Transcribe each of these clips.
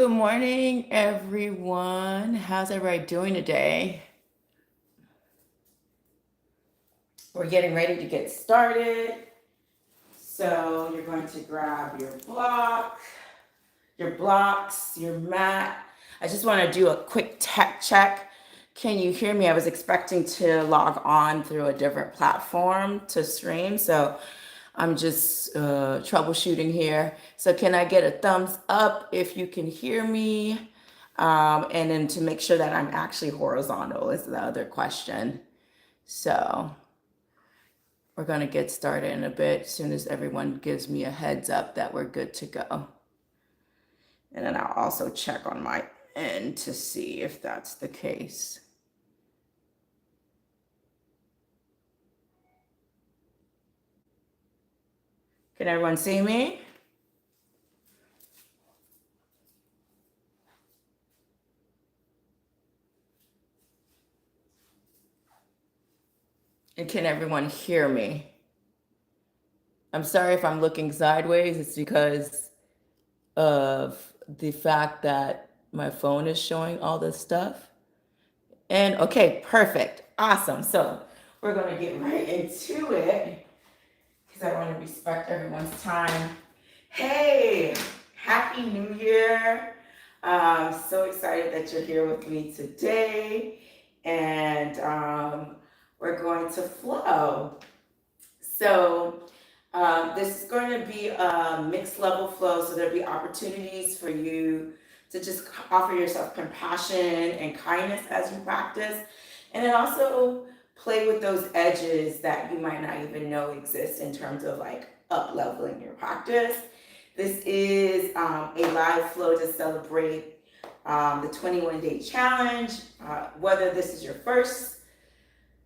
Good morning, everyone. How's everybody doing today? We're getting ready to get started. So you're going to grab your blocks, your mat. I just want to do a quick tech check. Can you hear me? I was expecting to log on through a different platform to stream. So I'm just troubleshooting here. So can I get a thumbs up if you can hear me? And then to make sure that I'm actually horizontal is the other question. So we're going to get started in a bit as soon as everyone gives me a heads up that we're good to go. And then I'll also check on my end to see if that's the case. Can everyone see me? And can everyone hear me? I'm sorry if I'm looking sideways. It's because of the fact that my phone is showing all this stuff. And okay, perfect. Awesome. So we're going to get right into it because I want to respect everyone's time. Hey, Happy New Year. I'm so excited that you're here with me today. And we're going to flow. So this is going to be a mixed level flow, so there'll be opportunities for you to just offer yourself compassion and kindness as you practice, and then also play with those edges that you might not even know exist in terms of like up leveling your practice. This is a live flow to celebrate the 21-day challenge. Whether this is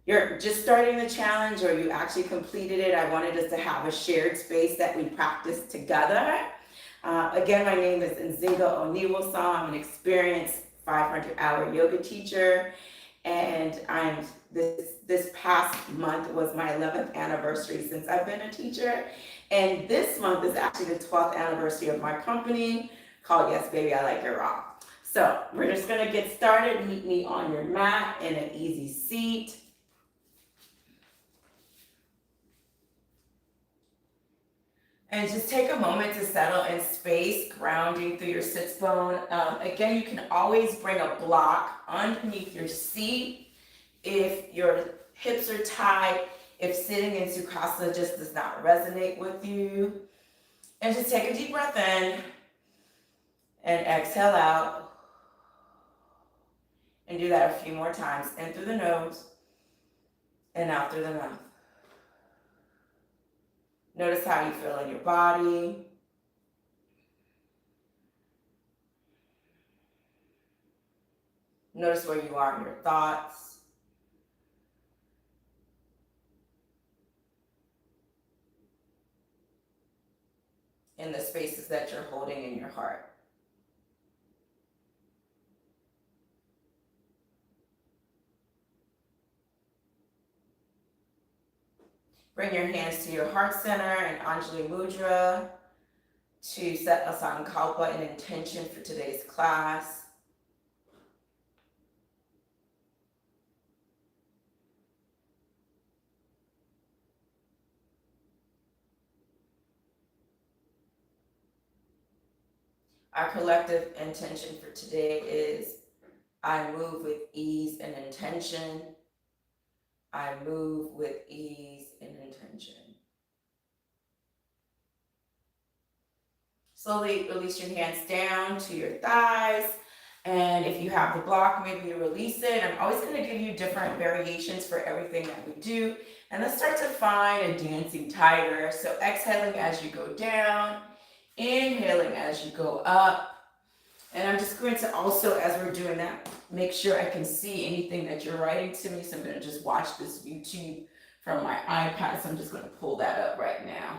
you're just starting the challenge or you actually completed it, I wanted us to have a shared space that we practice together. Again, my name is Nzinga Oniwosa. I'm an experienced 500-hour yoga teacher, and this past month was my 11th anniversary since I've been a teacher, and this month is actually the 12th anniversary of my company called Yes Baby, I Like It Raw. So we're just gonna get started. Meet me on your mat in an easy seat. And just take a moment to settle in space, grounding through your sits bone. Again, you can always bring a block underneath your seat if your hips are tight, if sitting in Sukhasana just does not resonate with you. And just take a deep breath in and exhale out. And do that a few more times. In through the nose and out through the mouth. Notice how you feel in your body. Notice where you are in your thoughts. In the spaces that you're holding in your heart. Bring your hands to your heart center in Anjali Mudra to set a sankalpa, an intention for today's class. Our collective intention for today is I move with ease and intention. I move with ease and intention. Slowly release your hands down to your thighs. And if you have the block, maybe you release it. I'm always going to give you different variations for everything that we do. And let's start to find a dancing tiger. So exhaling as you go down, inhaling as you go up. And I'm just going to also, as we're doing that, make sure I can see anything that you're writing to me. So I'm going to just watch this YouTube from my iPad. So I'm just going to pull that up right now.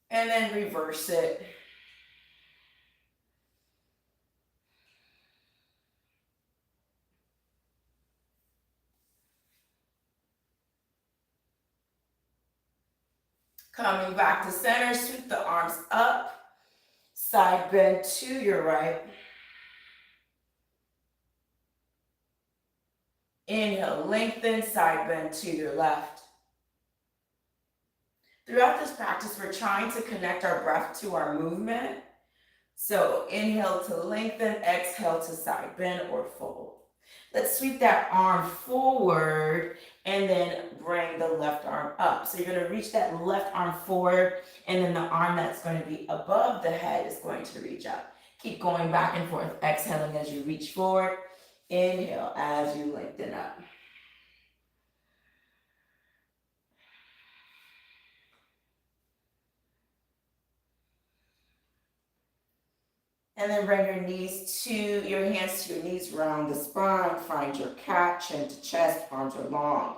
And then reverse it. Coming back to center, sweep the arms up, Side bend to your right. Inhale, lengthen, side bend to your left. Throughout this practice, we're trying to connect our breath to our movement. So inhale to lengthen, exhale to side bend or fold. Let's sweep that arm forward and then bring the left arm up. So you're going to reach that left arm forward, and then the arm that's going to be above the head is going to reach up. Keep going back and forth, exhaling as you reach forward. Inhale as you lengthen up. And then bring your hands to your knees, round the spine, find your cat, chin to chest, arms are long.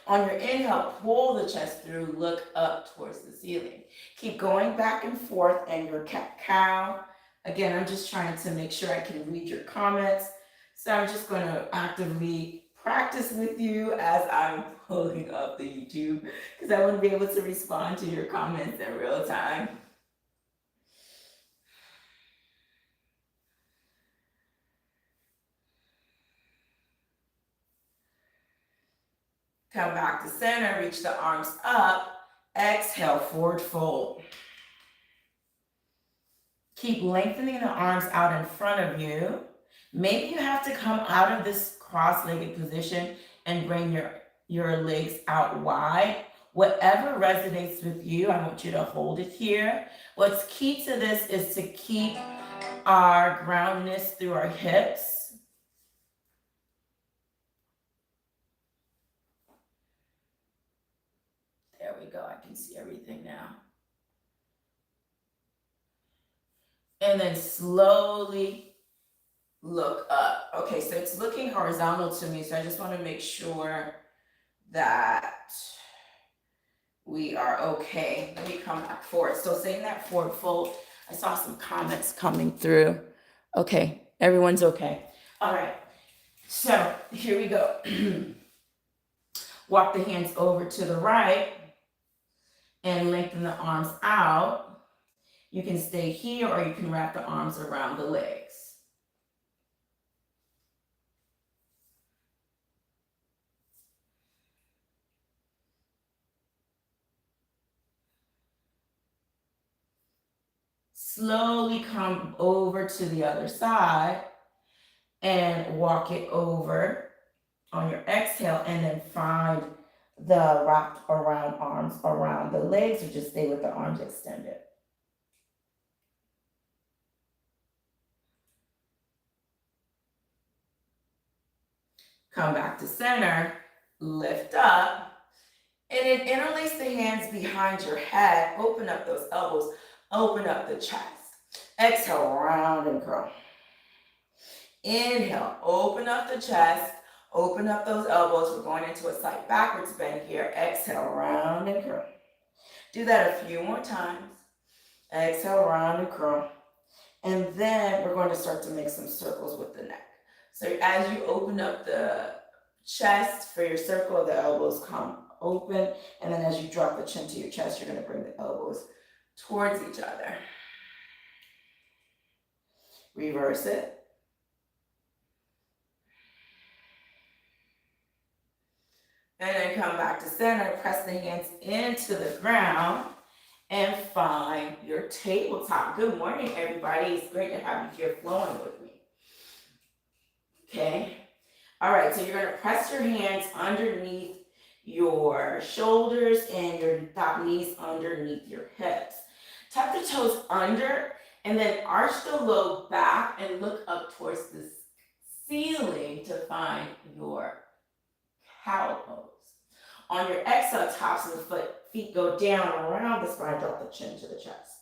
On your inhale, pull the chest through, look up towards the ceiling. Keep going back and forth and your cat-cow. Again, I'm just trying to make sure I can read your comments. So I'm just going to actively practice with you as I'm pulling up the YouTube, because I want to be able to respond to your comments in real time. Come back to center, reach the arms up, exhale, forward fold. Keep lengthening the arms out in front of you. Maybe you have to come out of this cross-legged position and bring your legs out wide. Whatever resonates with you, I want you to hold it here. What's key to this is to keep our groundedness through our hips. There we go, I can see everything now. And then slowly look up. Okay, so it's looking horizontal to me, so I just want to make sure that we are okay. Let me come back forward. So saying that forward fold, I saw some comments coming through. Okay, everyone's okay. All right, so here we go. Walk the hands over to the right and lengthen the arms out. You can stay here or you can wrap the arms around the legs. Slowly come over to the other side and walk it over on your exhale, and then find the wrapped around arms around the legs, or just stay with the arms extended. Come back to center, lift up, and then interlace the hands behind your head, open up those elbows, open up the chest. Exhale, round and curl. Inhale, open up the chest, open up those elbows. We're going into a slight backwards bend here. Exhale, round and curl. Do that a few more times. Exhale, round and curl. And then we're going to start to make some circles with the neck. So as you open up the chest for your circle, the elbows come open. And then as you drop the chin to your chest, you're going to bring the elbows towards each other. Reverse it. And then come back to center, press the hands into the ground and find your tabletop. Good morning, everybody. It's great to have you here flowing with me. Okay. All right, so you're going to press your hands underneath your shoulders and your top knees underneath your hips. Tuck the toes under and then arch the lobe back and look up towards the ceiling to find your cow pose. On your exhale, tops of the feet go down around the spine, drop the chin to the chest.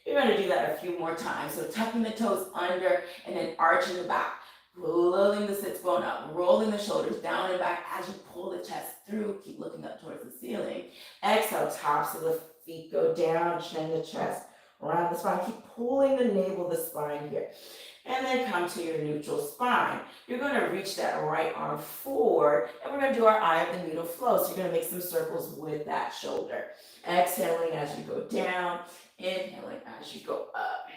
You're going to do that a few more times. So tucking the toes under and then arching the back, pulling the sits bone up, rolling the shoulders down and back as you pull the chest through. Keep looking up towards the ceiling. Exhale, tops of the feet go down, chin to chest, around the spine. Keep pulling the navel of the spine here. And then come to your neutral spine. You're going to reach that right arm forward, and we're going to do our eye of the needle flow. So you're going to make some circles with that shoulder. Exhaling as you go down, inhaling as you go up.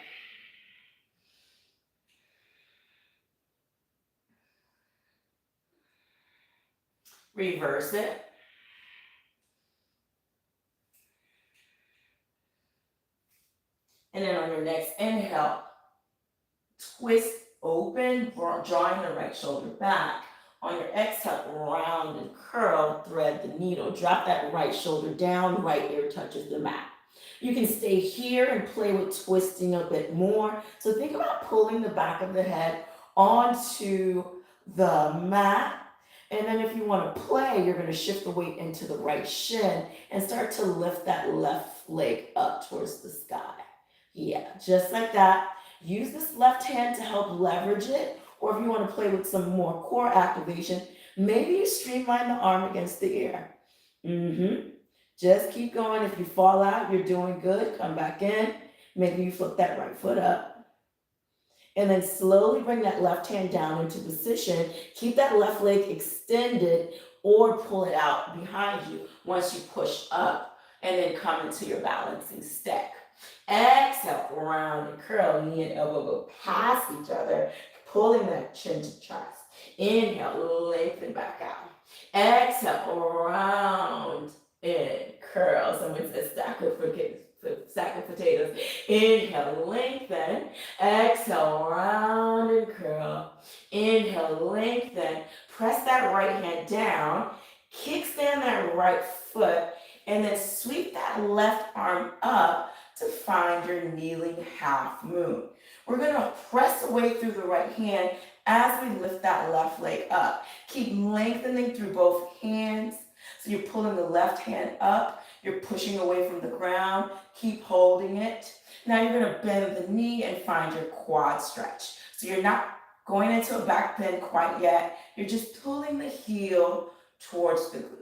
Reverse it. And then on your next inhale, twist open, drawing the right shoulder back. On your exhale, round and curl, thread the needle. Drop that right shoulder down, right ear touches the mat. You can stay here and play with twisting a bit more. So think about pulling the back of the head onto the mat. And then if you want to play, you're going to shift the weight into the right shin and start to lift that left leg up towards the sky. Yeah, just like that. Use this left hand to help leverage it, or if you want to play with some more core activation, maybe you streamline the arm against the ear. Just keep going. If you fall out, you're doing good. Come back in. Maybe you flip that right foot up. And then slowly bring that left hand down into position. Keep that left leg extended or pull it out behind you once you push up, and then come into your balancing stack. Exhale, round and curl, knee and elbow go past each other, pulling that chin to chest. Inhale, lengthen back out. Exhale, round and curl. Someone says stack of potatoes. Inhale, lengthen. Exhale, round and curl. Inhale, lengthen. Press that right hand down. Kickstand that right foot. And then sweep that left arm up to find your kneeling half moon. We're going to press away through the right hand as we lift that left leg up. Keep lengthening through both hands. So you're pulling the left hand up. You're pushing away from the ground. Keep holding it. Now you're going to bend the knee and find your quad stretch. So you're not going into a back bend quite yet. You're just pulling the heel towards the glute.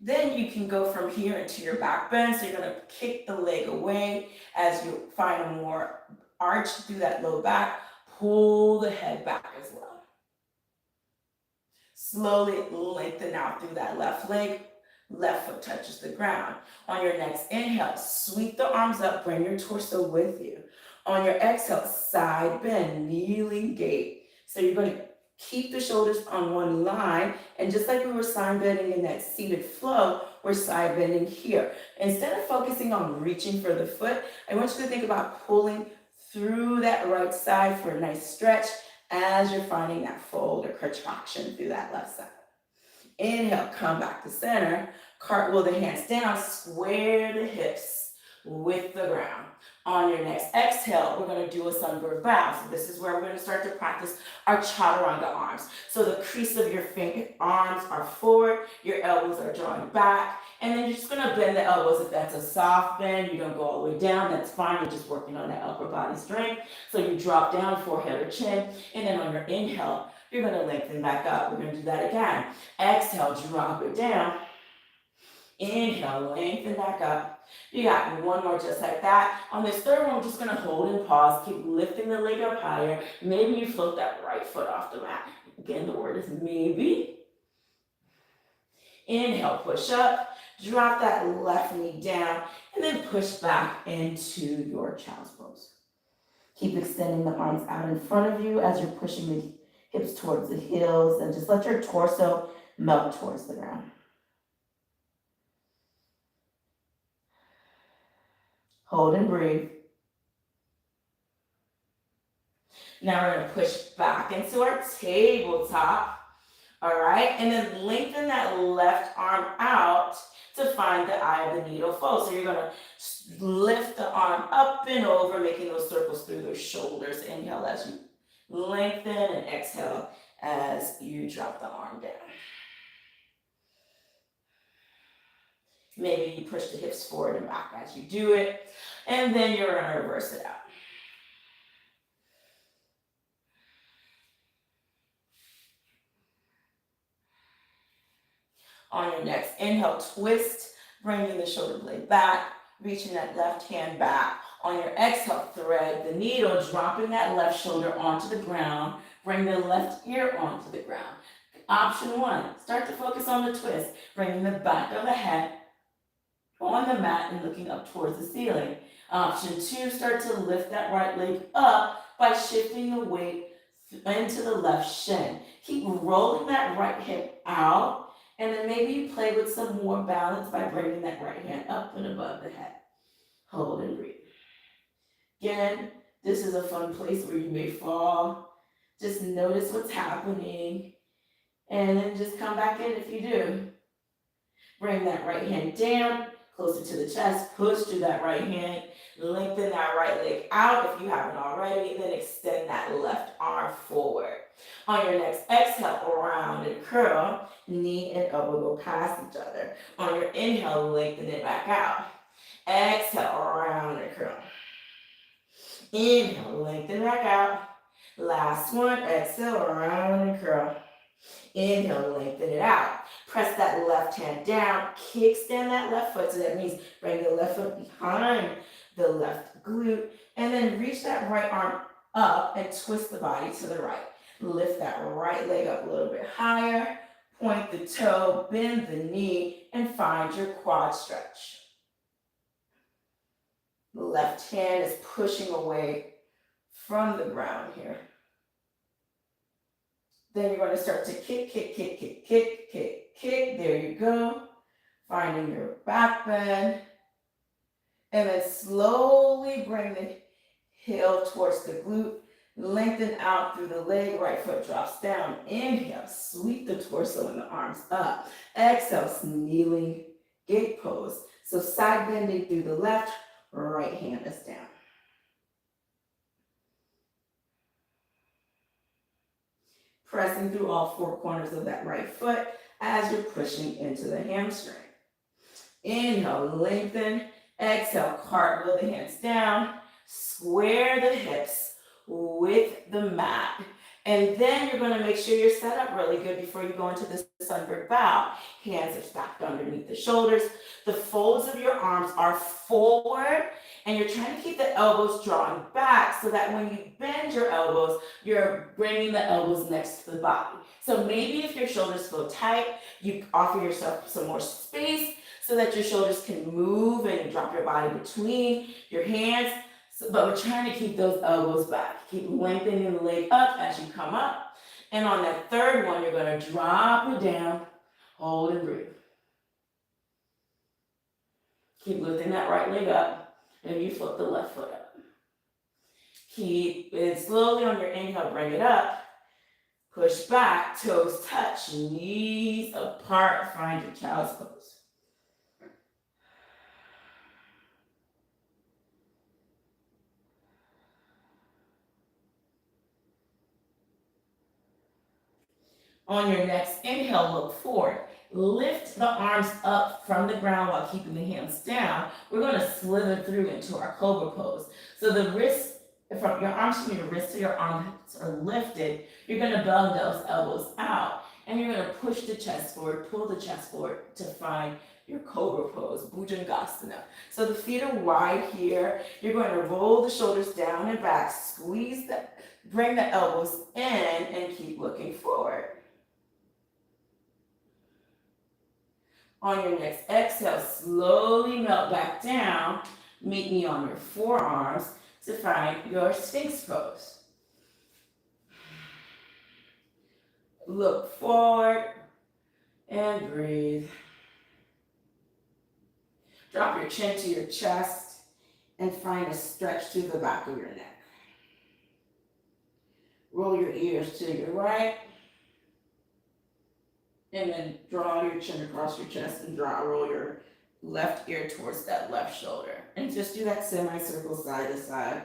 Then you can go from here into your back bend. So you're going to kick the leg away as you find a more arch through that low back. Pull the head back as well. Slowly lengthen out through that left leg. Left foot touches the ground. On your next inhale, sweep the arms up. Bring your torso with you. On your exhale, side bend, kneeling gait. So you're going to keep the shoulders on one line, and just like we were side bending in that seated flow, we're side bending here. Instead of focusing on reaching for the foot, I want you to think about pulling through that right side for a nice stretch as you're finding that fold or contraction through that left side. Inhale, come back to center, cartwheel the hands down, square the hips with the ground. On your next exhale, we're going to do a sunbird bow. So this is where we're going to start to practice our chaturanga arms. So the crease of your arms are forward, your elbows are drawing back, and then you're just going to bend the elbows. If that's a soft bend, you don't go all the way down, that's fine. You're just working on that upper body strength. So you drop down, forehead or chin, and then on your inhale, you're going to lengthen back up. We're going to do that again. Exhale, drop it down. Inhale, lengthen back up. You got one more just like that. On this third one, we're just going to hold and pause. Keep lifting the leg up higher. Maybe you float that right foot off the mat. Again, the word is maybe. Inhale, push up. Drop that left knee down. And then push back into your child's pose. Keep extending the arms out in front of you as you're pushing the hips towards the heels. And just let your torso melt towards the ground. Hold and breathe. Now we're going to push back into our tabletop. All right, and then lengthen that left arm out to find the eye of the needle fold. So you're going to lift the arm up and over, making those circles through those shoulders. Inhale as you lengthen and exhale as you drop the arm down. Maybe you push the hips forward and back as you do it. And then you're going to reverse it out. On your next inhale, twist, bringing the shoulder blade back, reaching that left hand back. On your exhale, thread the needle, dropping that left shoulder onto the ground. Bring the left ear onto the ground. Option one, start to focus on the twist, bringing the back of the head on the mat and looking up towards the ceiling. Option two, start to lift that right leg up by shifting the weight into the left shin. Keep rolling that right hip out, and then maybe you play with some more balance by bringing that right hand up and above the head. Hold and breathe. Again, this is a fun place where you may fall. Just notice what's happening, and then just come back in if you do. Bring that right hand down, closer to the chest, push through that right hand, lengthen that right leg out if you haven't already, then extend that left arm forward. On your next exhale, round and curl, knee and elbow go past each other. On your inhale, lengthen it back out. Exhale, round and curl. Inhale, lengthen back out. Last one, exhale, round and curl. Inhale, lengthen it out. Press that left hand down, kickstand that left foot. So that means bring the left foot behind the left glute, and then reach that right arm up and twist the body to the right. Lift that right leg up a little bit higher, point the toe, bend the knee, and find your quad stretch. The left hand is pushing away from the ground here. Then you're going to start to kick, kick, kick, kick, kick, kick, kick. There you go. Finding your back bend. And then slowly bring the heel towards the glute. Lengthen out through the leg. Right foot drops down. Inhale. Sweep the torso and the arms up. Exhale. Kneeling gate pose. So side bending through the left. Right hand is down. Pressing through all four corners of that right foot as you're pushing into the hamstring. Inhale, lengthen. Exhale, cartwheel the hands down. Square the hips with the mat. And then you're going to make sure you're set up really good before you go into this sunbird bow. Hands are stacked underneath the shoulders. The folds of your arms are forward, and you're trying to keep the elbows drawing back so that when you bend your elbows, you're bringing the elbows next to the body. So maybe if your shoulders feel tight, you offer yourself some more space so that your shoulders can move and you drop your body between your hands. But we're trying to keep those elbows back. Keep lengthening the leg up as you come up. And on that third one, you're going to drop it down, hold and breathe. Keep lifting that right leg up, and you flip the left foot up. Keep it slowly on your inhale, bring it up. Push back, toes touch, knees apart, find your child's pose. On your next inhale, look forward. Lift the arms up from the ground while keeping the hands down. We're going to slither through into our cobra pose. So the wrists, from your arms from your wrists to your arms are lifted. You're going to bend those elbows out, and you're going to push the chest forward, pull the chest forward to find your cobra pose, Bhujangasana. So the feet are wide here. You're going to roll the shoulders down and back, squeeze the, bring the elbows in, and keep looking forward. On your next exhale, slowly melt back down. Meet me on your forearms to find your Sphinx pose. Look forward and breathe. Drop your chin to your chest and find a stretch through the back of your neck. Roll your ears to your right. And then draw your chin across your chest and roll your left ear towards that left shoulder. And just do that semicircle side to side.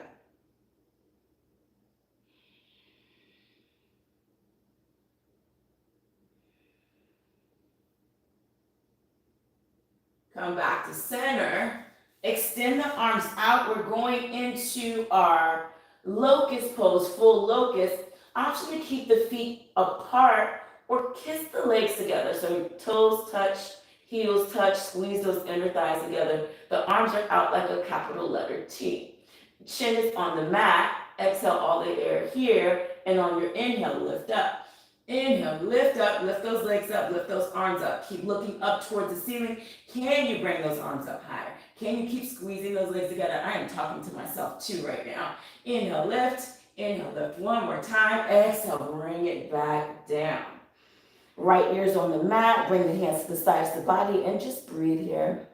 Come back to center. Extend the arms out. We're going into our locust pose, full locust. Option to keep the feet apart or kiss the legs together. So your toes touch, heels touch, squeeze those inner thighs together. The arms are out like a capital letter T. Chin is on the mat. Exhale all the air here. And on your inhale, lift up. Inhale, lift up, lift those legs up, lift those arms up. Keep looking up towards the ceiling. Can you bring those arms up higher? Can you keep squeezing those legs together? I am talking to myself too right now. Inhale, lift. Inhale, lift one more time. Exhale, bring it back down. Right ear's on the mat. Bring the hands to the sides of the body and just breathe here.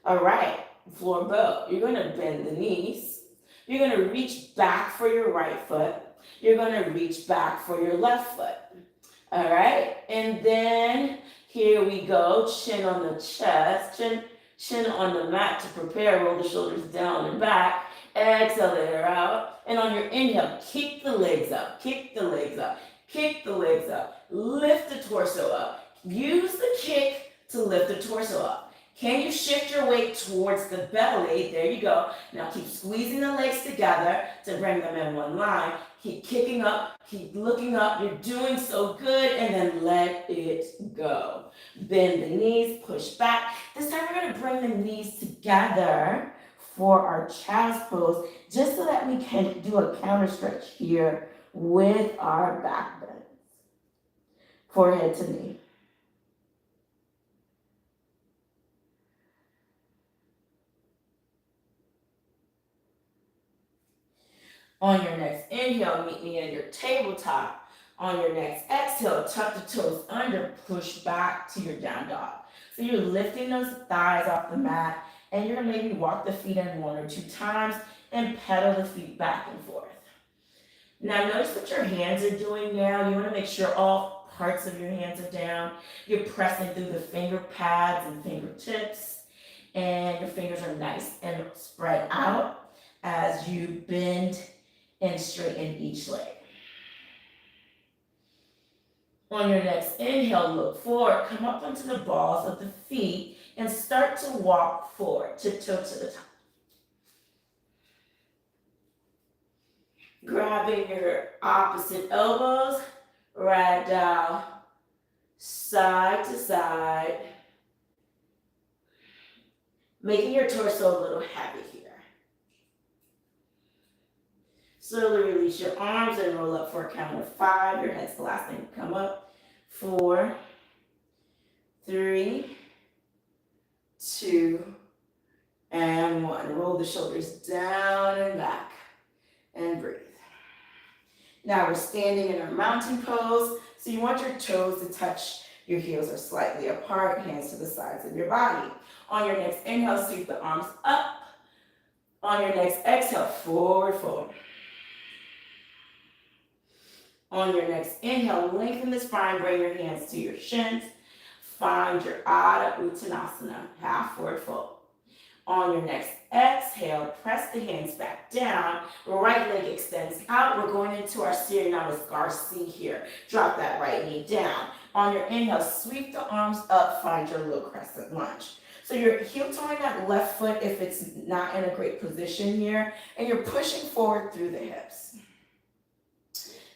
All right, floor bow. You're gonna bend the knees. You're gonna reach back for your right foot. You're gonna reach back for your left foot. All right, and then here we go. Chin on the chest, chin on the mat to prepare. Roll the shoulders down and back. Exhale, let her out. And on your inhale, kick the legs up, kick the legs up, kick the legs up. Lift the torso up. Use the kick to lift the torso up. Can you shift your weight towards the belly? There you go. Now keep squeezing the legs together to bring them in one line. Keep kicking up, keep looking up. You're doing so good, and then let it go. Bend the knees, push back. This time we're gonna bring the knees together for our child's pose, just so that we can do a counter stretch here with our back bends. Forehead to knee. On your next inhale, meet me in your tabletop. On your next exhale, tuck the toes under, push back to your down dog. So you're lifting those thighs off the mat, and you're gonna maybe walk the feet in 1 or 2 times and pedal the feet back and forth. Now notice what your hands are doing now. You wanna make sure all parts of your hands are down. You're pressing through the finger pads and fingertips, and your fingers are nice and spread out as you bend and straighten each leg. On your next inhale, look forward, come up onto the balls of the feet and start to walk forward, tiptoe to the top. Grabbing your opposite elbows, ragdoll, side to side, making your torso a little heavy here. Slowly release your arms and roll up for a count of 5. Your head's the last thing to come up. 4, 3, 2, and 1. Roll the shoulders down and back and breathe. Now we're standing in our mountain pose. So you want your toes to touch, your heels are slightly apart, hands to the sides of your body. On your next inhale, sweep the arms up. On your next exhale, forward fold. On your next inhale, lengthen the spine, bring your hands to your shins. Find your R.A.W, half forward fold. On your next exhale, press the hands back down. Right leg extends out. We're going into our Suriname Garcia here. Drop that right knee down. On your inhale, sweep the arms up, find your low crescent lunge. So you're heel toeing that left foot if it's not in a great position here, and you're pushing forward through the hips.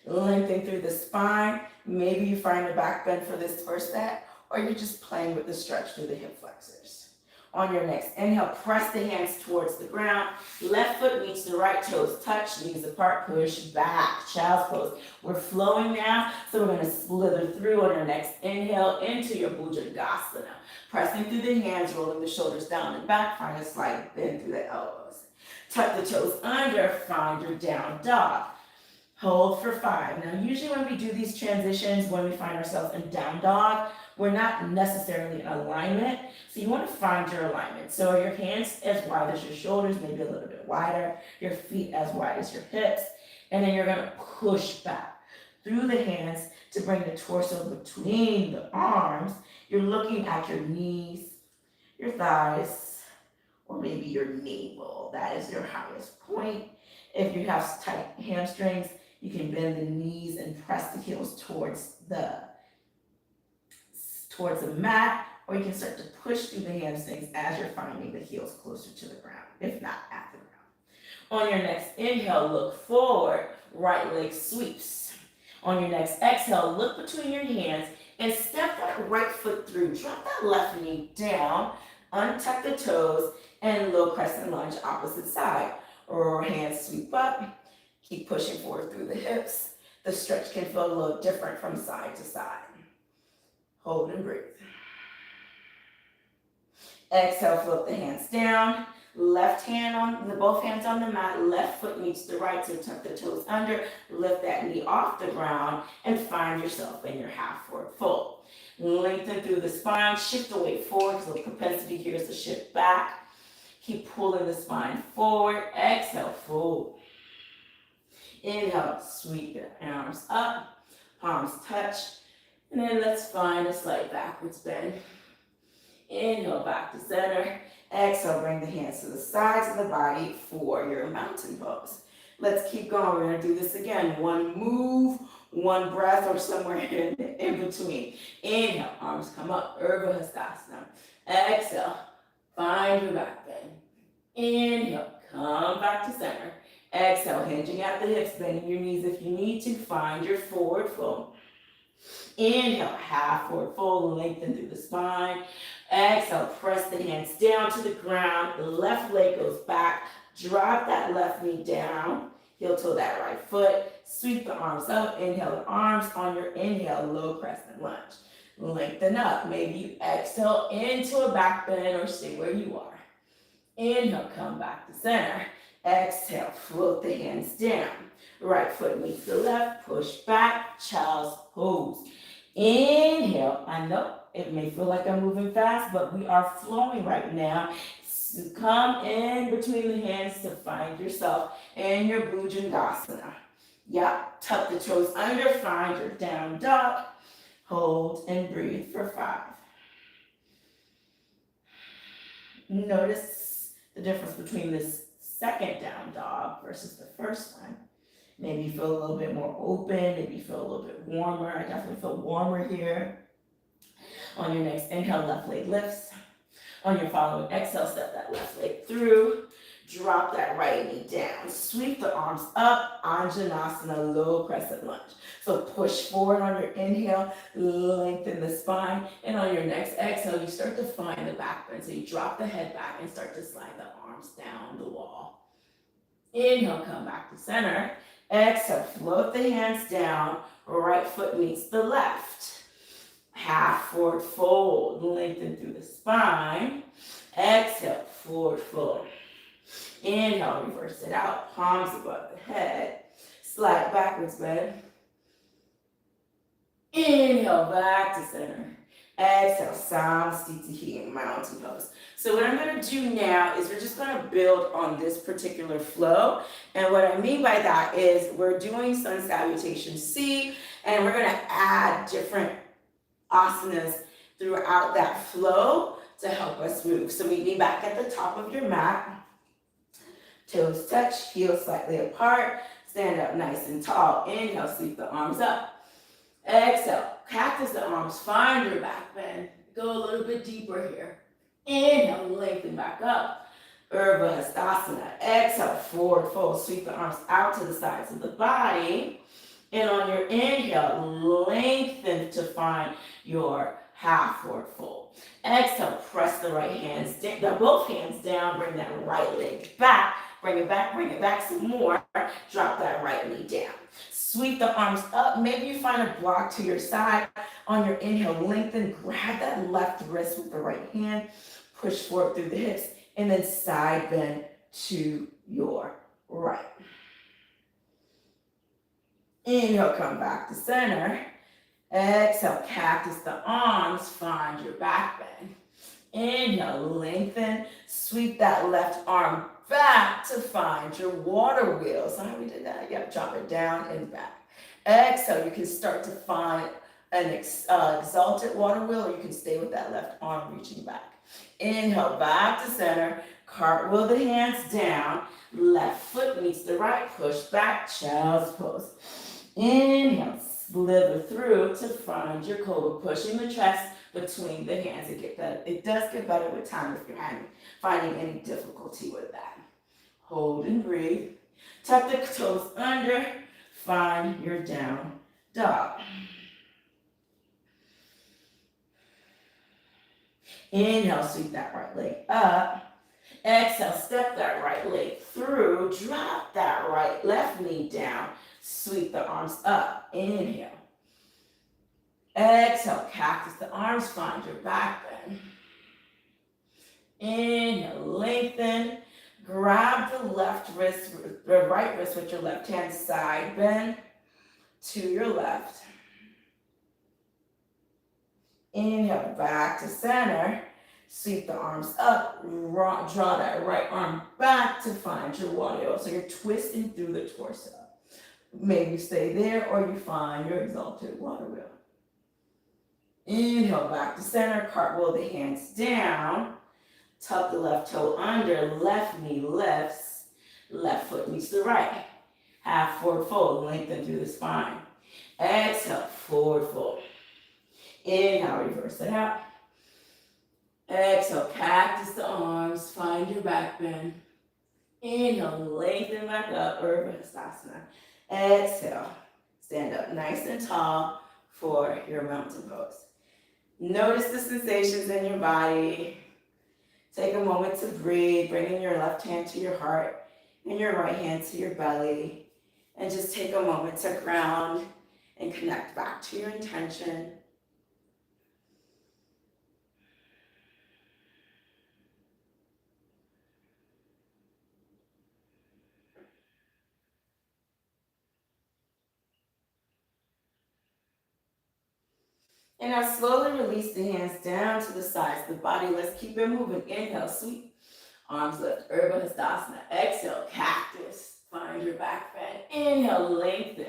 Lengthen through the spine. Maybe you find a back bend for this first set, or you're just playing with the stretch through the hip flexors. On your next inhale, press the hands towards the ground. Left foot meets the right, toes touch, knees apart, push back, child's pose. We're flowing now, so we're gonna slither through on your next inhale into your Bhujangasana. Pressing through the hands, rolling the shoulders down and back, find a slight bend through the elbows. Tuck the toes under, find your down dog. Hold for 5. Now, usually when we do these transitions, when we find ourselves in down dog, we're not necessarily in alignment. So you want to find your alignment. So your hands as wide as your shoulders, maybe a little bit wider, your feet as wide as your hips, and then you're going to push back through the hands to bring the torso between the arms. You're looking at your knees, your thighs, or maybe your navel. That is your highest point. If you have tight hamstrings, you can bend the knees and press the heels towards the mat, or you can start to push through the hamstrings as you're finding the heels closer to the ground, if not at the ground. On your next inhale, look forward, right leg sweeps. On your next exhale, look between your hands and step that right foot through. Drop that left knee down, untuck the toes, and low crescent lunge opposite side. Or hands sweep up. Keep pushing forward through the hips. The stretch can feel a little different from side to side. Hold and breathe. Exhale, float the hands down. Left hand on both hands on the mat. Left foot meets the right, so tuck the toes under. Lift that knee off the ground and find yourself in your half forward fold. Lengthen through the spine. Shift the weight forward because the propensity here is to shift back. Keep pulling the spine forward. Exhale, fold. Inhale, sweep your arms up. Palms touch. And then let's find a slight backwards bend. Inhale, back to center. Exhale, bring the hands to the sides of the body for your mountain pose. Let's keep going. We're going to do this again. One move, one breath, or somewhere in between. Inhale, arms come up. R.A.W. Exhale, find your back bend. Inhale, come back to center. Exhale, hinging at the hips, bending your knees if you need to. Find your forward fold. Inhale, half forward fold, lengthen through the spine. Exhale, press the hands down to the ground. The left leg goes back. Drop that left knee down. Heel toe that right foot. Sweep the arms up. Inhale the arms. On your inhale, low crescent lunge. Lengthen up. Maybe you exhale into a back bend or stay where you are. Inhale, come back to center. Exhale, float the hands down. Right foot meets the left. Push back. Child's pose. Inhale. I know it may feel like I'm moving fast, but we are flowing right now. So come in between the hands to find yourself in your Bhujangasana. Yep, tuck the toes under, find your down dog. Hold and breathe for 5. Notice the difference between this second down dog versus the first one. Maybe you feel a little bit more open, maybe you feel a little bit warmer. I definitely feel warmer here. On your next inhale, left leg lifts. On your following exhale, step that left leg through. Drop that right knee down. Sweep the arms up. Anjanasana, low crescent lunge. So push forward on your inhale, lengthen the spine. And on your next exhale, you start to find the back bend. So you drop the head back and start to slide the arms down the wall. Inhale, come back to center. Exhale, float the hands down. Right foot meets the left. Half forward fold, lengthen through the spine. Exhale, forward fold. Inhale, reverse it out, palms above the head. Slide backwards bend. Inhale, back to center. Exhale, Samastitihi, mountain pose. So what I'm going to do now is we're just going to build on this particular flow. And what I mean by that is we're doing sun salutation C, and we're going to add different asanas throughout that flow to help us move. So meet me back at the top of your mat. Toes touch, heels slightly apart. Stand up nice and tall. Inhale, sweep the arms up. Exhale, cactus the arms. Find your back bend. Go a little bit deeper here. Inhale, lengthen back up. Urdhva. Exhale, forward fold. Sweep the arms out to the sides of the body. And on your inhale, lengthen to find your half forward fold. Exhale, press the right hands down, both hands down, bring that right leg back. Bring it back some more. Drop that right knee down. Sweep the arms up. Maybe you find a block to your side. On your inhale, lengthen, grab that left wrist with the right hand. Push forward through the hips, and then side bend to your right. Inhale, come back to center. Exhale, cactus the arms, find your back bend. Inhale, lengthen, sweep that left arm back to find your water wheel. So how we did that? Yep, drop it down and back. Exhale, you can start to find an exalted water wheel, or you can stay with that left arm reaching back. Inhale, back to center. Cartwheel the hands down. Left foot meets the right. Push back, child's pose. Inhale, slither through to find your cobra, pushing the chest between the hands. It does get better with time if you're finding any difficulty with that. Hold and breathe. Tuck the toes under. Find your down dog. Inhale, sweep that right leg up. Exhale, step that right leg through. Drop that left knee down. Sweep the arms up. Inhale. Exhale, cactus the arms, find your back bend. Inhale, lengthen. Grab the left wrist, the right wrist with your left hand, side bend to your left. Inhale, back to center. Sweep the arms up, draw that right arm back to find your water. So you're twisting through the torso. Maybe stay there or you find your exalted water wheel. Inhale, back to center, cartwheel the hands down. Tuck the left toe under, left knee lifts, left foot meets the right. Half forward fold, lengthen through the spine. Exhale, forward fold. Inhale, reverse it out. Exhale, cactus the arms, find your back bend. Inhale, lengthen back up, R.A.W. Exhale, stand up nice and tall for your mountain pose. Notice the sensations in your body. Take a moment to breathe, bringing your left hand to your heart and your right hand to your belly. And just take a moment to ground and connect back to your intention. And now slowly release the hands down to the sides of the body. Let's keep it moving. Inhale, sweep. Arms lift. R.A.W. Exhale, cactus. Find your back bend. Inhale, lengthen.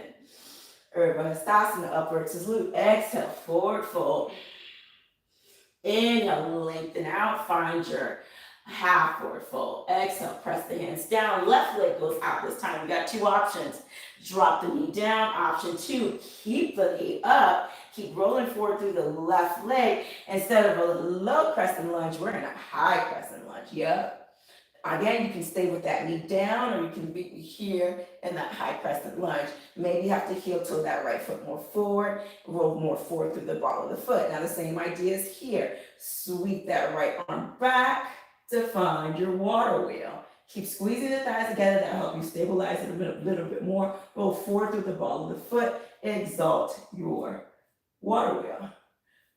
R.A.W. upward to salute. Exhale, forward fold. Inhale, lengthen out. Find your half forward fold. Exhale, press the hands down. Left leg goes out this time. We got two options. Drop the knee down. Option two, keep the knee up. Keep rolling forward through the left leg. Instead of a low crescent lunge, we're in a high crescent lunge. Yep. Again, you can stay with that knee down, or you can be here in that high crescent lunge. Maybe you have to heel toe that right foot more forward, roll more forward through the ball of the foot. Now the same idea is here. Sweep that right arm back to find your water wheel. Keep squeezing the thighs together. That'll help you stabilize it a little bit more. Roll forward through the ball of the foot. Exalt your water wheel.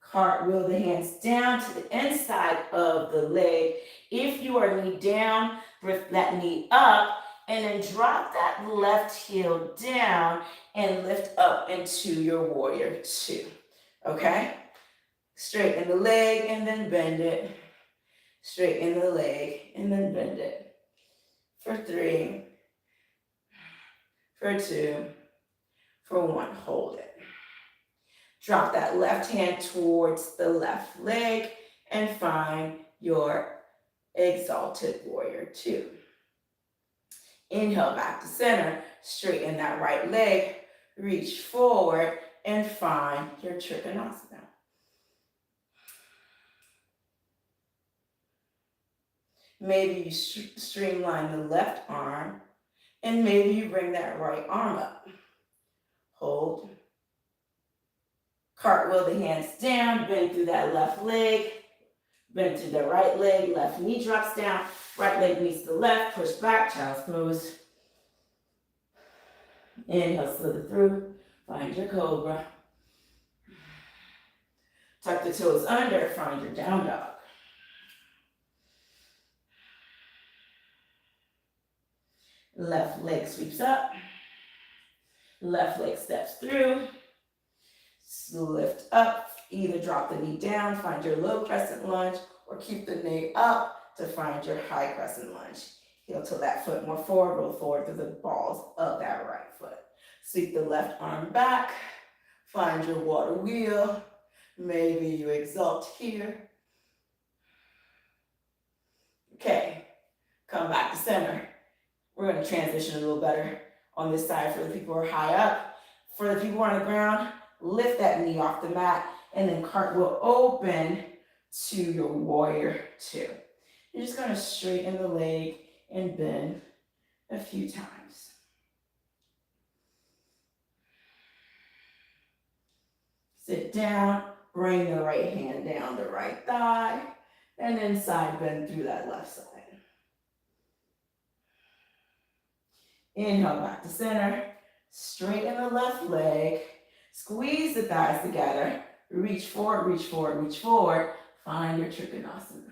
Cartwheel the hands down to the inside of the leg. If you are knee down, lift that knee up and then drop that left heel down and lift up into your warrior two. Okay? Straighten the leg and then bend it. Straighten the leg and then bend it. For 3, for 2, for 1. Hold it. Drop that left hand towards the left leg and find your exalted warrior two. Inhale back to center, straighten that right leg, reach forward and find your Trikonasana. Maybe you streamline the left arm and maybe you bring that right arm up. Hold. Cartwheel the hands down, bend through that left leg, bend through the right leg, left knee drops down, right leg meets the left, push back, child's pose. Inhale, slither through, find your cobra. Tuck the toes under, find your down dog. Left leg sweeps up, left leg steps through. Lift up, either drop the knee down, find your low crescent lunge, or keep the knee up to find your high crescent lunge. Heel to that foot more forward, roll forward through the balls of that right foot. Sweep the left arm back, find your water wheel. Maybe you exalt here. Okay, come back to center. We're going to transition a little better on this side for the people who are high up. For the people on the ground, lift that knee off the mat and then cartwheel open to your warrior two. You're just going to straighten the leg and bend a few times. Sit down, bring the right hand down the right thigh, and then side bend through that left side. Inhale back to center, straighten the left leg, squeeze the thighs together, reach forward, reach forward, reach forward. Find your Trikonasana.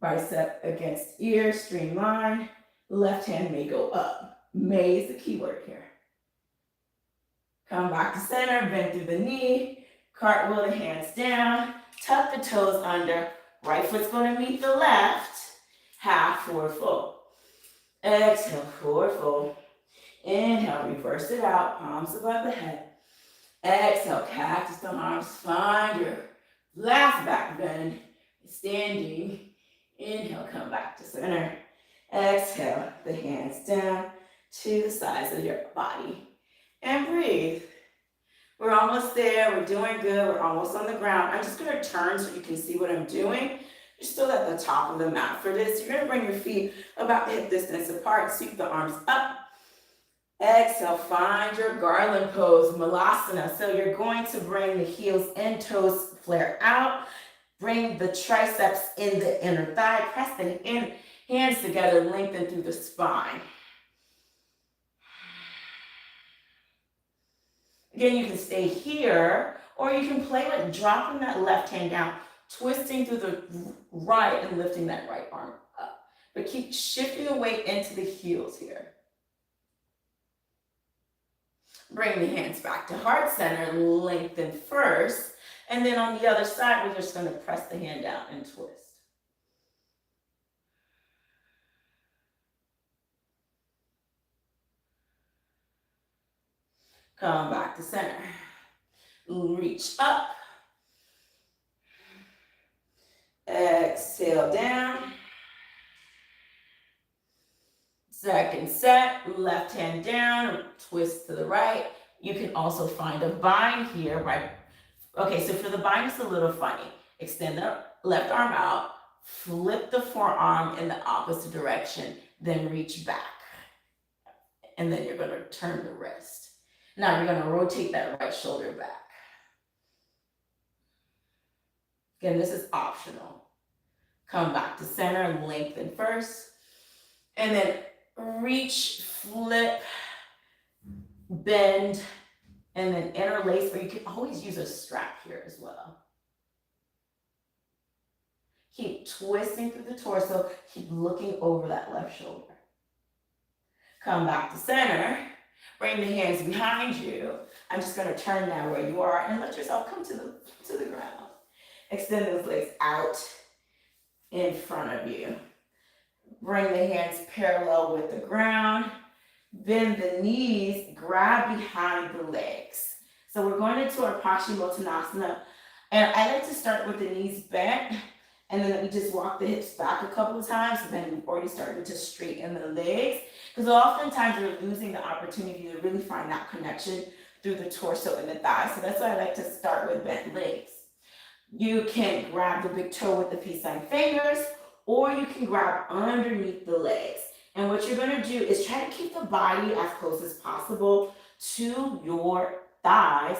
Bicep against ear, streamline. Left hand may go up. May is the key word here. Come back to center, bend through the knee, cartwheel the hands down, tuck the toes under, right foot's gonna meet the left, half forward fold. Exhale, forward fold. Inhale, reverse it out, palms above the head. Exhale, cactus the arms, find your last back bend, standing. Inhale, come back to center. Exhale, the hands down to the sides of your body. And breathe. We're almost there. We're doing good. We're almost on the ground. I'm just going to turn so you can see what I'm doing. You're still at the top of the mat for this. You're going to bring your feet about hip distance apart. Sweep the arms up. Exhale, find your garland pose, Malasana. So you're going to bring the heels in, toes flare out. Bring the triceps in the inner thigh. Press the hands together, lengthen through the spine. Again, you can stay here, or you can play with dropping that left hand down, twisting through the right and lifting that right arm up. But keep shifting the weight into the heels here. Bring the hands back to heart center, lengthen first, and then on the other side, we're just going to press the hand down and twist. Come back to center. Reach up. Exhale down. Second set, left hand down, twist to the right. You can also find a bind here, right? Okay, so for the bind, it's a little funny. Extend the left arm out, flip the forearm in the opposite direction, then reach back. And then you're going to turn the wrist. Now you're going to rotate that right shoulder back. Again, this is optional. Come back to center and lengthen first. And then reach, flip, bend, and then interlace, or you can always use a strap here as well. Keep twisting through the torso. Keep looking over that left shoulder. Come back to center. Bring the hands behind you. I'm just going to turn now where you are and let yourself come to the ground. Extend those legs out in front of you. Bring the hands parallel with the ground. Bend the knees, grab behind the legs. So we're going into our Paschimottanasana. And I like to start with the knees bent, and then we just walk the hips back a couple of times, and then we've already started to straighten the legs. Because oftentimes we're losing the opportunity to really find that connection through the torso and the thighs. So that's why I like to start with bent legs. You can grab the big toe with the peace sign fingers, or you can grab underneath the legs. And what you're going to do is try to keep the body as close as possible to your thighs.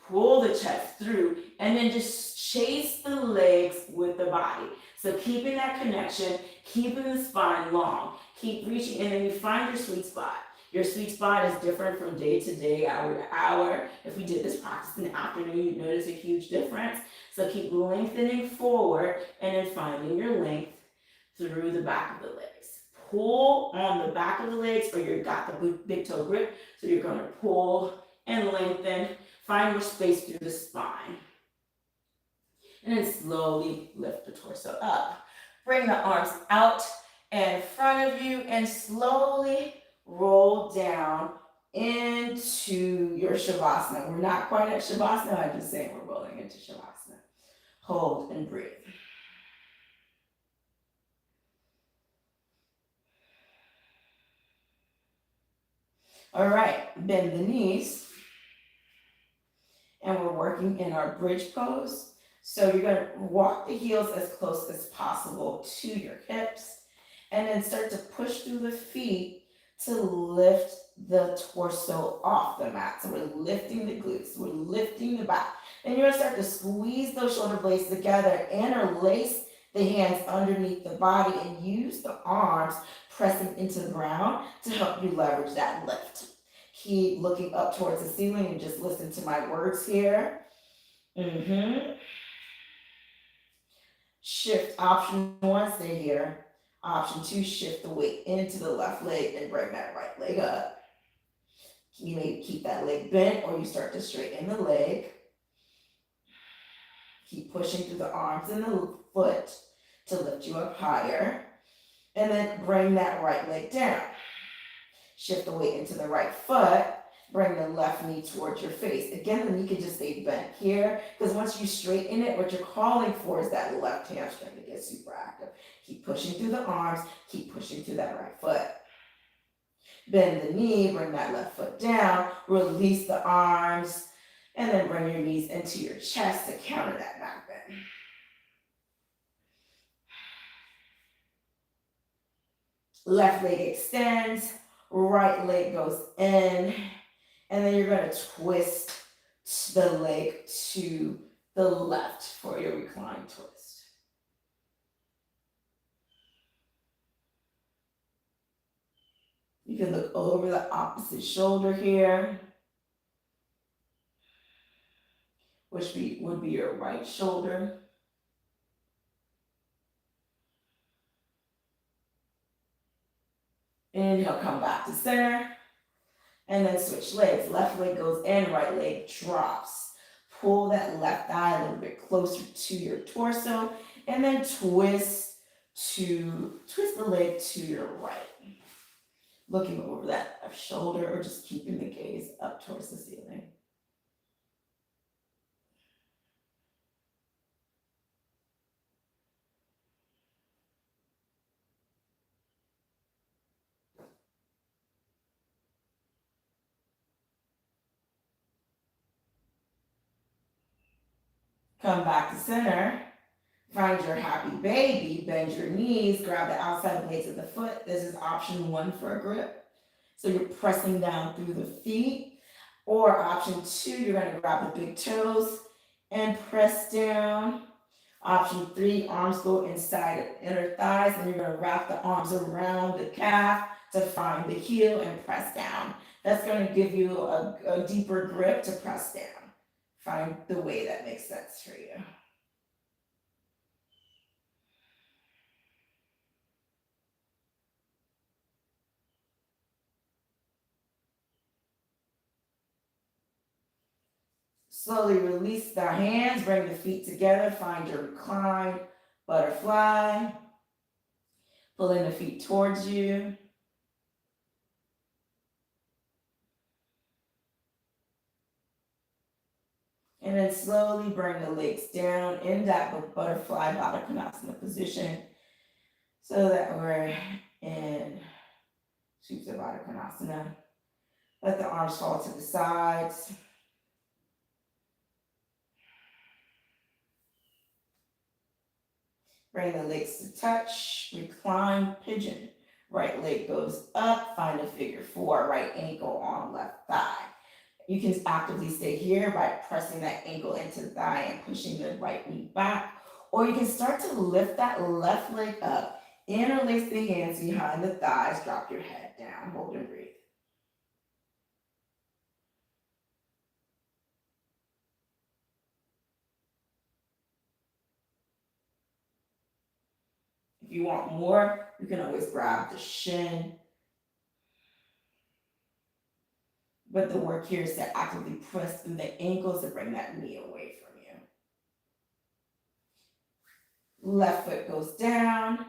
Pull the chest through, and then just chase the legs with the body. So keeping that connection, keeping the spine long. Keep reaching, and then you find your sweet spot. Your sweet spot is different from day to day, hour to hour. If we did this practice in the afternoon, you'd notice a huge difference. So keep lengthening forward, and then finding your length through the back of the legs. Pull on the back of the legs, or you've got the big toe grip. So you're going to pull and lengthen. Find more space through the spine. And then slowly lift the torso up. Bring the arms out in front of you and slowly roll down into your Shavasana. We're not quite at Shavasana. I'm just saying we're rolling into Shavasana. Hold and breathe. All right, bend the knees. And we're working in our bridge pose. So you're going to walk the heels as close as possible to your hips, and then start to push through the feet to lift the torso off the mat. So we're lifting the glutes, we're lifting the back. Then you're going to start to squeeze those shoulder blades together, interlace the hands underneath the body, and use the arms pressing into the ground to help you leverage that lift. Keep looking up towards the ceiling and just listen to my words here. Shift. Option 1, stay here. Option 2, shift the weight into the left leg and bring that right leg up. You may keep that leg bent or you start to straighten the leg. Keep pushing through the arms and the foot to lift you up higher. And then bring that right leg down. Shift the weight into the right foot. Bring the left knee towards your face. Again, the knee can just stay bent here, because once you straighten it, what you're calling for is that left hamstring to get super active. Keep pushing through the arms. Keep pushing through that right foot. Bend the knee. Bring that left foot down. Release the arms. And then bring your knees into your chest to counter that back bend. Left leg extends. Right leg goes in. And then you're going to twist the leg to the left for your reclined twist. You can look over the opposite shoulder here, which would be your right shoulder. Inhale, come back to center. And then switch legs. Left leg goes in, right leg drops. Pull that left thigh a little bit closer to your torso. And then twist the leg to your right. Looking over that left shoulder or just keeping the gaze up towards the ceiling. Come back to center. Find your happy baby. Bend your knees. Grab the outside blades of the foot. This is option 1 for a grip. So you're pressing down through the feet. Or option 2, you're going to grab the big toes and press down. Option 3, arms go inside of inner thighs. And you're going to wrap the arms around the calf to find the heel and press down. That's going to give you a deeper grip to press down. Find the way that makes sense for you. Slowly release the hands, bring the feet together, find your reclined butterfly. Pulling the feet towards you. And then slowly bring the legs down in that butterfly Baddha Konasana position so that we're in Supta Baddha Konasana. Let the arms fall to the sides. Bring the legs to touch, recline pigeon. Right leg goes up, find a figure 4, right ankle on left thigh. You can actively stay here by pressing that ankle into the thigh and pushing the right knee back. Or you can start to lift that left leg up, interlace the hands behind the thighs, drop your head down, hold and breathe. If you want more, you can always grab the shin. But the work here is to actively press through the ankles to bring that knee away from you. Left foot goes down.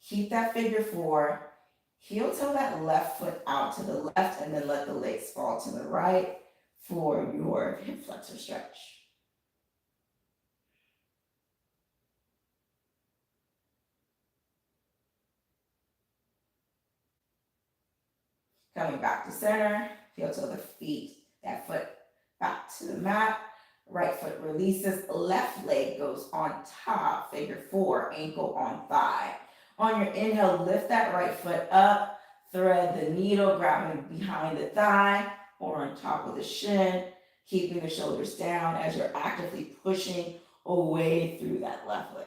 Keep that figure 4. Heel toe that left foot out to the left and then let the legs fall to the right for your hip flexor stretch. Coming back to center, heel toe the feet, that foot back to the mat. Right foot releases, left leg goes on top, figure 4, ankle on thigh. On your inhale, lift that right foot up, thread the needle, grabbing behind the thigh or on top of the shin, keeping the shoulders down as you're actively pushing away through that left leg.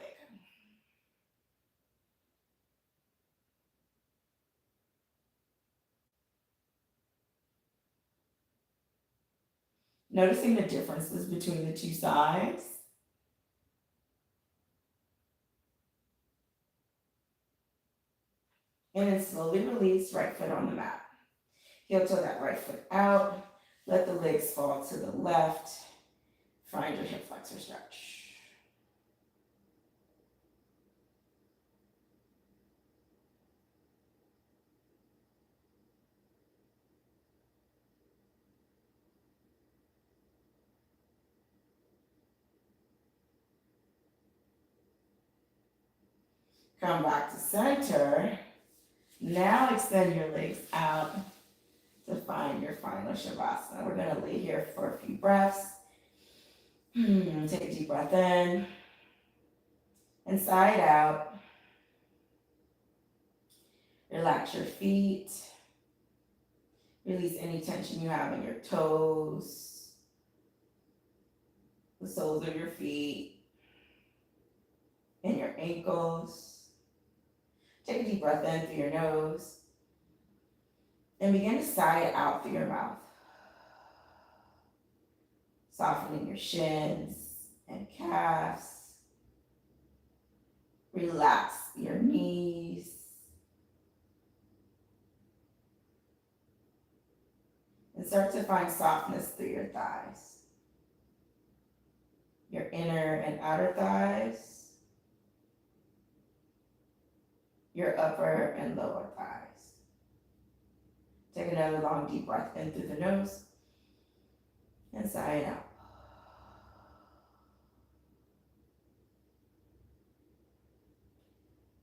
Noticing the differences between the two sides. And then slowly release right foot on the mat. Heel toe that right foot out. Let the legs fall to the left. Find your hip flexor stretch. Come back to center. Now extend your legs out to find your final Shavasana. We're going to lay here for a few breaths. Take a deep breath in and sigh it out. Relax your feet. Release any tension you have in your toes, the soles of your feet, and your ankles. Take a deep breath in through your nose and begin to sigh it out through your mouth. Softening your shins and calves. Relax your knees. And start to find softness through your thighs. Your inner and outer thighs. Your upper and lower thighs. Take another long deep breath in through the nose and sigh it out.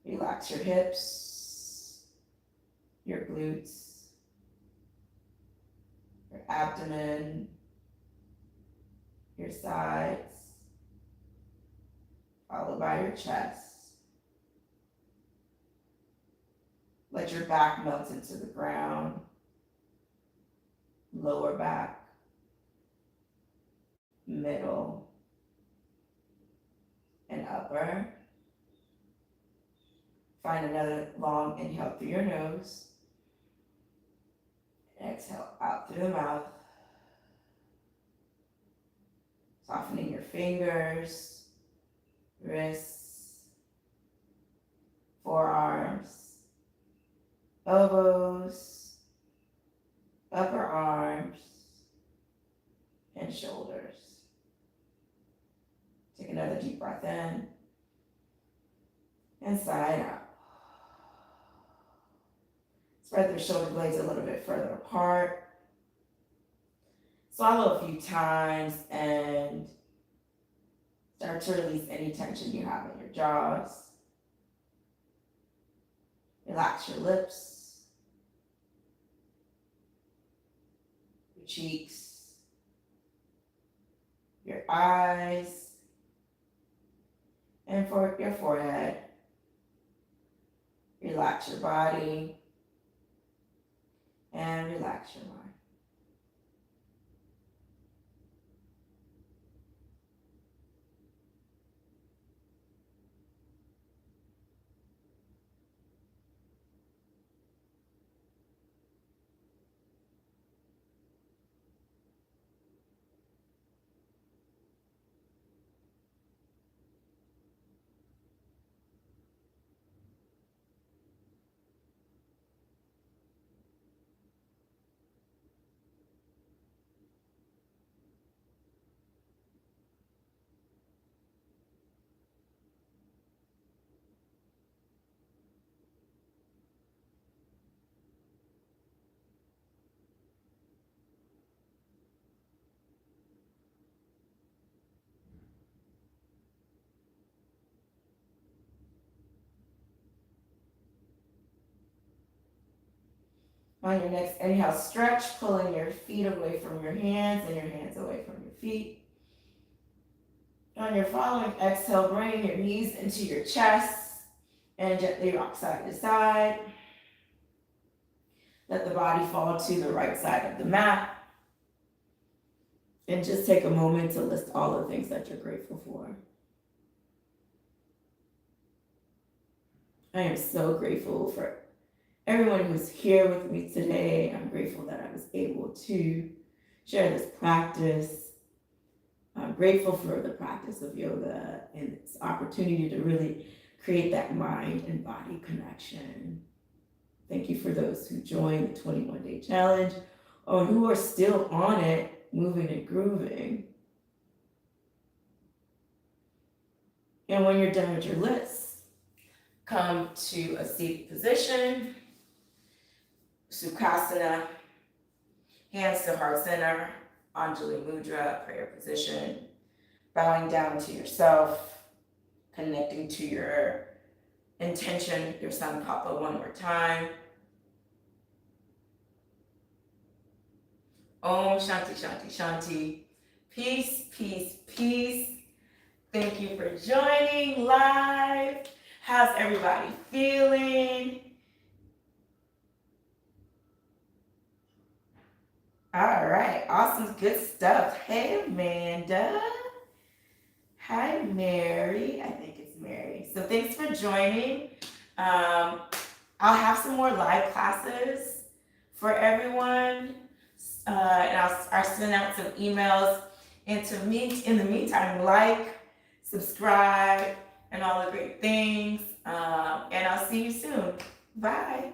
Relax your hips, your glutes, your abdomen, your sides, followed by your chest. Let your back melt into the ground, lower back, middle, and upper. Find another long inhale through your nose. Exhale out through the mouth. Softening your fingers, wrists, forearms, elbows, upper arms, and shoulders. Take another deep breath in and sigh it out. Spread the shoulder blades a little bit further apart. Swallow a few times and start to release any tension you have in your jaws. Relax your lips, your cheeks, your eyes, and for your forehead. Relax your body and relax your mind. On your next inhale, stretch, pulling your feet away from your hands and your hands away from your feet. On your following exhale, bring your knees into your chest and gently rock side to side. Let the body fall to the right side of the mat. And just take a moment to list all the things that you're grateful for. I am so grateful for everyone who's here with me today. I'm grateful that I was able to share this practice. I'm grateful for the practice of yoga and its opportunity to really create that mind and body connection. Thank you for those who joined the 21-day challenge or who are still on it, moving and grooving. And when you're done with your list, come to a seated position, Sukhasana, hands to heart center, Anjali Mudra, prayer position, bowing down to yourself, connecting to your intention, your Sankapa one more time. Om Shanti Shanti Shanti. Peace, peace, peace. Thank you for joining live. How's everybody feeling? All right, awesome, good stuff. Hey, Amanda. Hi, Mary. I think it's Mary. So thanks for joining. I'll have some more live classes for everyone. And I'll send out some emails. And in the meantime, like, subscribe, and all the great things. And I'll see you soon. Bye.